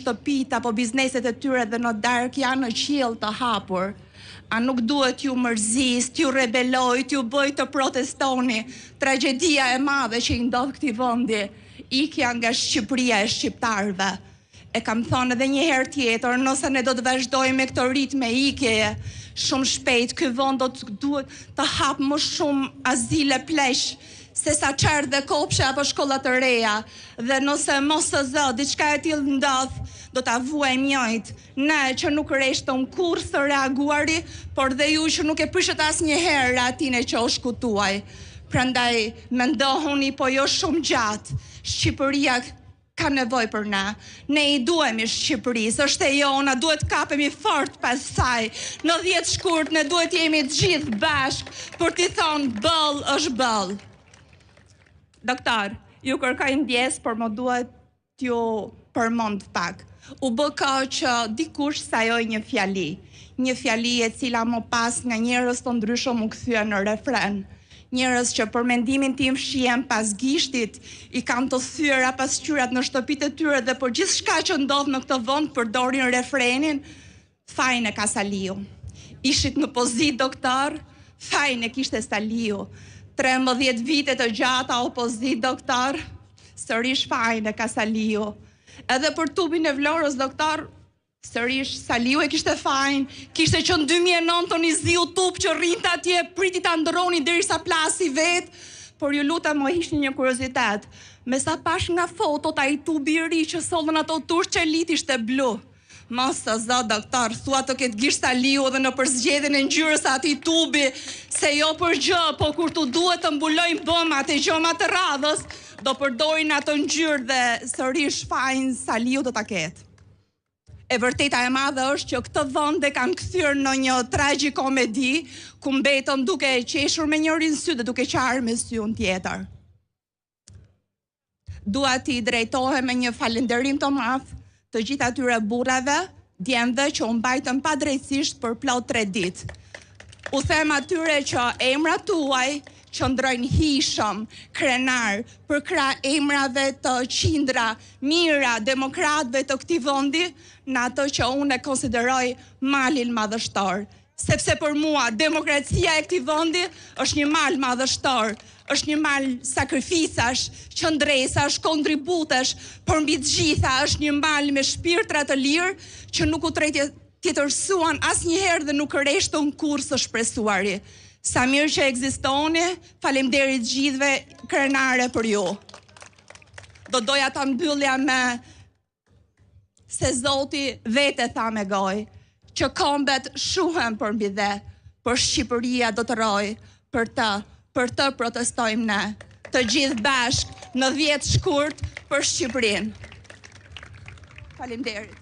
shtëpit apo bizneset e tyre dhe në darkë janë në qiell të hapur, a nuk duhet ju mërzis, t'ju rebeloj, t'ju bëj të protestoni? Tragedia e madhe që i ndodh këtij vendi, ikja nga Shqipëria e shqiptarëve. E kam thonë edhe një herë tjetër, nëse ne do të vazhdojmë me këtë ritëm me ikje, shumë shpejt ky vend duhet të hap më shumë azile pleq, se sa çerdhe dhe kopshe apo shkolla të reja, dhe nëse mos të zë, diçka e tillë ndodh, do ta vuajmë njëjtë. Ne që nuk reshtëm kurrë të reaguari, por dhe ju që nuk e prishët asnjëherë atine që u shkutuaj. Prandaj mendohuni, po jo shumë gjatë. Shqipëria ka nevojë për na. Ne i duhemi Shqipërisë, është e jona, duhet kapemi fort pas saj. Në 10 shkurt ne duhet jemi të gjithë bashkë për t'i thonë bëll është bëll. Doktor, ju kërkoj ndjes, por më duhet t'ju përmend pak. U bë kohë që dikush sajoj një fjali e cila më pas nga njerëz të ndryshëm u kthye në refren. Njerëz që për mendimin tim shihen pas gishtit, i kanë të thyera pasqyrat në shtëpitë e tyre dhe për gjithçka që ndodh në këtë vend përdorin refrenin fajin e ka Saliu. Ishit në pozitë, doktor, fajin e kishte Saliu. 13 vite të gjata opozit, doktor, sërish fajin e ka Saliu. Edhe për tubin e Vlorës, doktor, sërish Saliu e kishte fajin, kishte që në 2009 të një ziu tub që rrinte atje, priti ta ndëroni derisa plasi vetë, por ju lutem më ishte një kuriozitet. Me sa pash nga fotot ai tubi i ri që sollën ato turq që lit ishte blu. Mos të zot, doktor, thua të ketë gisht Saliu dhe në përzgjedhjen e ngjyrës ati tubi, se jo për gjë, po kur tu duhet të mbulojnë bëmat e gjoma të radhës, do përdorin ato ngjyrë dhe sërish fajin Saliu do ta ketë. E vërteta e madhe është që këtë vend e kanë kthyer në një tragjikomedi ku mbetën duke qeshur me njërin sy dhe duke qarë me syn tjetër. Dua t'i drejtohem me një falënderim të madh të gjithë atyre burrave, djemve që u mbajtën padrejtisht për plot 3 ditë. U them atyre që emrat tuaj qëndrojnë hishëm, krenar, për krah emrave të qindra, mira, demokratëve të këtij vendi, në ato që unë e konsideroj malin madhështor. Sepse për mua, demokracia e këtij vendi është një mal madhështor, është një mal sakrificash, qëndresash, kontributesh, por mbi të gjitha është një mal me shpirtra të lirë që nuk u tjetërsuan asnjëherë dhe nuk reshtën kurrë së shpresuari. Sa mirë që ekzistoni, faleminderit gjithëve krenare për ju. Do doja ta mbyllja me se Zoti vete tha me gojë, që kombet shuhen për mbi dhe, por Shqipëria do të rojë, për të protestojmë ne, të gjithë bashkë në 10 shkurt për Shqipërinë. Faleminderit.